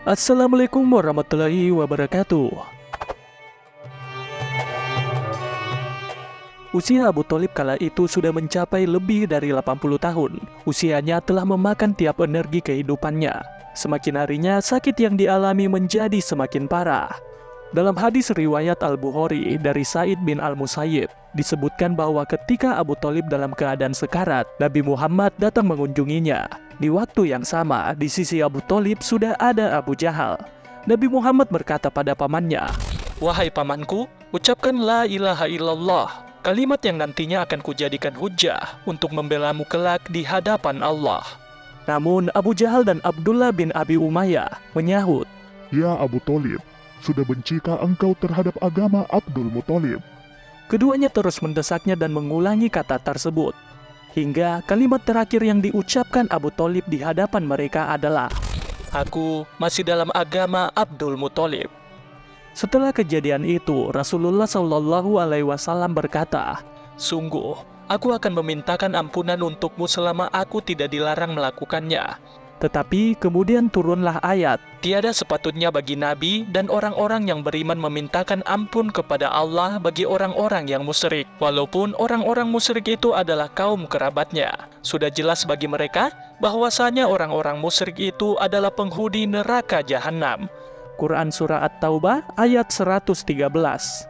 Assalamualaikum warahmatullahi wabarakatuh. Usia Abu Thalib kala itu sudah mencapai lebih dari 80 tahun. Usianya telah memakan tiap energi kehidupannya. Semakin harinya, sakit yang dialami menjadi semakin parah. Dalam hadis riwayat Al-Bukhari dari Sa'id bin Al-Musayyib, disebutkan bahwa ketika Abu Thalib dalam keadaan sekarat, Nabi Muhammad datang mengunjunginya. Di waktu yang sama, di sisi Abu Thalib sudah ada Abu Jahal. Nabi Muhammad berkata pada pamannya, "Wahai pamanku, ucapkan la ilaha illallah, kalimat yang nantinya akan kujadikan hujjah untuk membelamu kelak di hadapan Allah." Namun Abu Jahal dan Abdullah bin Abi Umayyah menyahut, Ya Abu Thalib, sudah bencikah engkau terhadap agama Abdul Muthalib? Keduanya terus mendesaknya dan mengulangi kata tersebut. Hingga kalimat terakhir yang diucapkan Abu Thalib di hadapan mereka adalah, "Aku masih dalam agama Abdul Muthalib." Setelah kejadian itu, Rasulullah SAW berkata, "Sungguh, aku akan memintakan ampunan untukmu selama aku tidak dilarang melakukannya." Tetapi kemudian turunlah ayat, "Tiada sepatutnya bagi Nabi dan orang-orang yang beriman memintakan ampun kepada Allah bagi orang-orang yang musyrik, walaupun orang-orang musyrik itu adalah kaum kerabatnya. Sudah jelas bagi mereka bahwasanya orang-orang musyrik itu adalah penghuni neraka jahanam." Quran Surah At-Taubah ayat 113.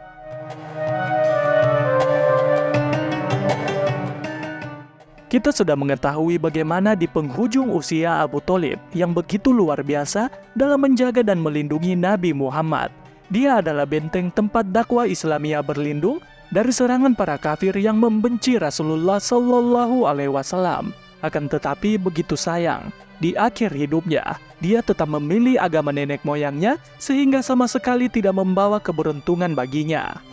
Kita sudah mengetahui bagaimana di penghujung usia Abu Thalib yang begitu luar biasa dalam menjaga dan melindungi Nabi Muhammad. Dia adalah benteng tempat dakwah Islamiyah berlindung dari serangan para kafir yang membenci Rasulullah SAW. Akan tetapi begitu sayang, di akhir hidupnya, dia tetap memilih agama nenek moyangnya sehingga sama sekali tidak membawa keberuntungan baginya.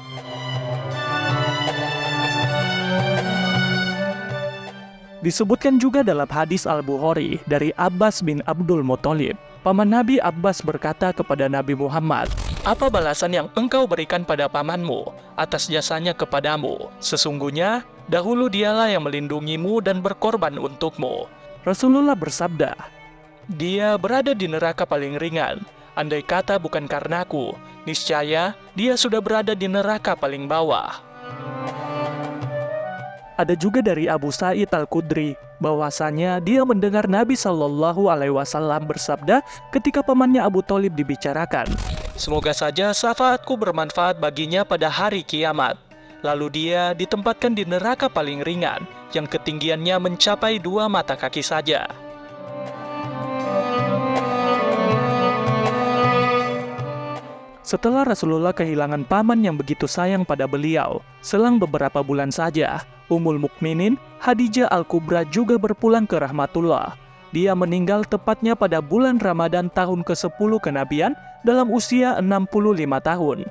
Disebutkan juga dalam hadis Al-Bukhari dari Abbas bin Abdul Muthalib, paman Nabi Abbas berkata kepada Nabi Muhammad, "Apa balasan yang engkau berikan pada pamanmu atas jasanya kepadamu? Sesungguhnya dahulu dialah yang melindungimu dan berkorban untukmu." Rasulullah bersabda, "Dia berada di neraka paling ringan. Andai kata bukan karenaku, niscaya dia sudah berada di neraka paling bawah." Ada juga dari Abu Sa'id Al-Khudri bahwasanya dia mendengar Nabi SAW bersabda ketika pamannya Abu Thalib dibicarakan, "Semoga saja syafaatku bermanfaat baginya pada hari kiamat." Lalu dia ditempatkan di neraka paling ringan yang ketinggiannya mencapai 2 mata kaki saja. Setelah Rasulullah kehilangan paman yang begitu sayang pada beliau, selang beberapa bulan saja, Ummul Mukminin Khadijah Al-Kubra juga berpulang ke rahmatullah. Dia meninggal tepatnya pada bulan Ramadan tahun ke-10 kenabian dalam usia 65 tahun.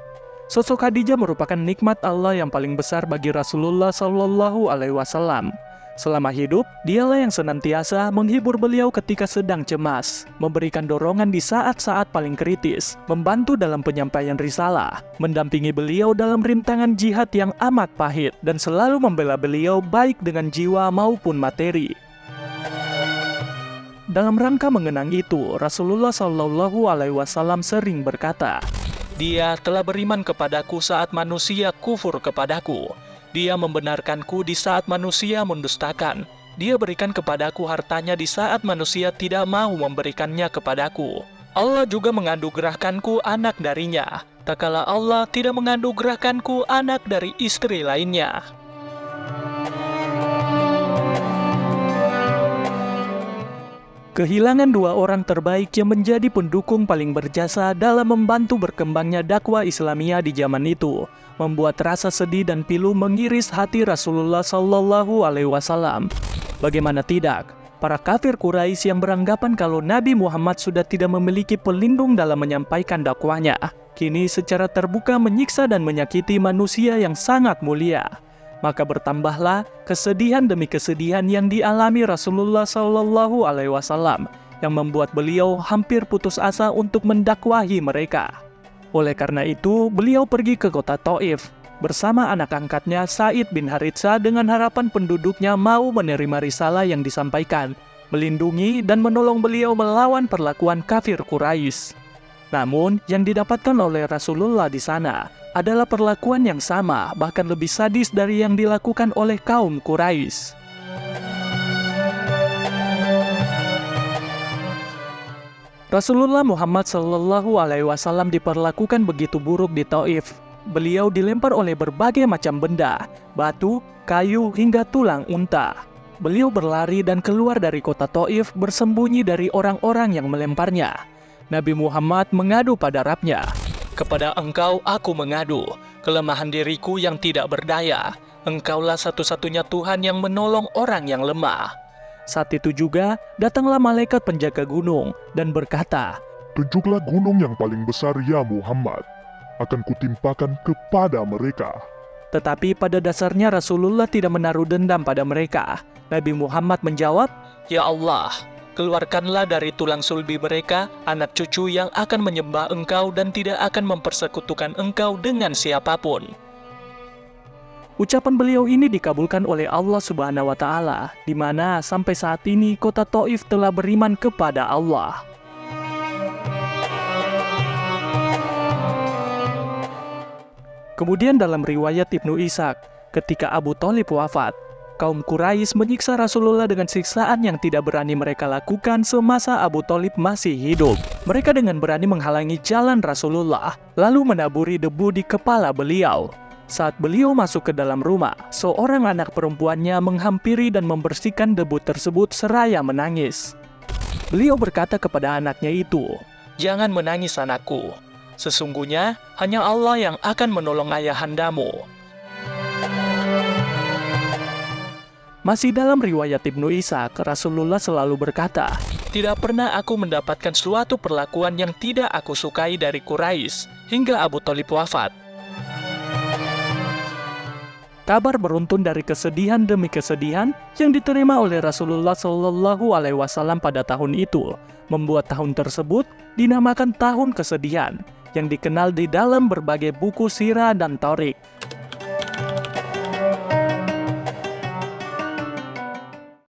Sosok Khadijah merupakan nikmat Allah yang paling besar bagi Rasulullah SAW. Selama hidup, dialah yang senantiasa menghibur beliau ketika sedang cemas, memberikan dorongan di saat-saat paling kritis, membantu dalam penyampaian risalah, mendampingi beliau dalam rintangan jihad yang amat pahit, dan selalu membela beliau baik dengan jiwa maupun materi. Dalam rangka mengenang itu, Rasulullah SAW sering berkata, "Dia telah beriman kepadaku saat manusia kufur kepadaku. Dia membenarkanku di saat manusia mendustakan. Dia berikan kepadaku hartanya di saat manusia tidak mau memberikannya kepadaku. Allah juga menganugerahkanku anak darinya, tak kala Allah tidak menganugerahkanku anak dari istri lainnya." Kehilangan 2 orang terbaik yang menjadi pendukung paling berjasa dalam membantu berkembangnya dakwah Islamiyah di zaman itu membuat rasa sedih dan pilu mengiris hati Rasulullah SAW. Bagaimana tidak, para kafir Quraisy yang beranggapan kalau Nabi Muhammad sudah tidak memiliki pelindung dalam menyampaikan dakwahnya, kini secara terbuka menyiksa dan menyakiti manusia yang sangat mulia. Maka bertambahlah kesedihan demi kesedihan yang dialami Rasulullah SAW yang membuat beliau hampir putus asa untuk mendakwahi mereka. Oleh karena itu, beliau pergi ke kota Taif bersama anak angkatnya Sa'id bin Haritsah dengan harapan penduduknya mau menerima risalah yang disampaikan, melindungi dan menolong beliau melawan perlakuan kafir Quraisy. Namun, yang didapatkan oleh Rasulullah di sana adalah perlakuan yang sama, bahkan lebih sadis dari yang dilakukan oleh kaum Quraisy. Rasulullah Muhammad SAW diperlakukan begitu buruk di Taif. Beliau dilempar oleh berbagai macam benda, batu, kayu, hingga tulang unta. Beliau berlari dan keluar dari kota Taif bersembunyi dari orang-orang yang melemparnya. Nabi Muhammad mengadu pada Rabb-Nya. "Kepada Engkau aku mengadu, kelemahan diriku yang tidak berdaya. Engkaulah satu-satunya Tuhan yang menolong orang yang lemah." Saat itu juga, datanglah malaikat penjaga gunung dan berkata, Tunjuklah gunung yang paling besar ya Muhammad. Akan kutimpakan kepada mereka. Tetapi pada dasarnya Rasulullah tidak menaruh dendam pada mereka. Nabi Muhammad menjawab, "Ya Allah, keluarkanlah dari tulang sulbi mereka anak cucu yang akan menyembah Engkau dan tidak akan mempersekutukan Engkau dengan siapapun." Ucapan beliau ini dikabulkan oleh Allah Subhanahu wa Ta'ala, di mana sampai saat ini kota Taif telah beriman kepada Allah. Kemudian dalam riwayat Ibnu Ishaq, ketika Abu Thalib wafat, kaum Quraisy menyiksa Rasulullah dengan siksaan yang tidak berani mereka lakukan semasa Abu Thalib masih hidup. Mereka dengan berani menghalangi jalan Rasulullah, lalu menaburi debu di kepala beliau. Saat beliau masuk ke dalam rumah, seorang anak perempuannya menghampiri dan membersihkan debu tersebut seraya menangis. Beliau berkata kepada anaknya itu, "Jangan menangis anakku. Sesungguhnya hanya Allah yang akan menolong ayahandamu." Masih dalam riwayat Ibnu Ishaq, Rasulullah selalu berkata, "Tidak pernah aku mendapatkan suatu perlakuan yang tidak aku sukai dari Quraisy hingga Abu Thalib wafat." Kabar beruntun dari kesedihan demi kesedihan yang diterima oleh Rasulullah SAW pada tahun itu membuat tahun tersebut dinamakan tahun kesedihan yang dikenal di dalam berbagai buku sirah dan tarik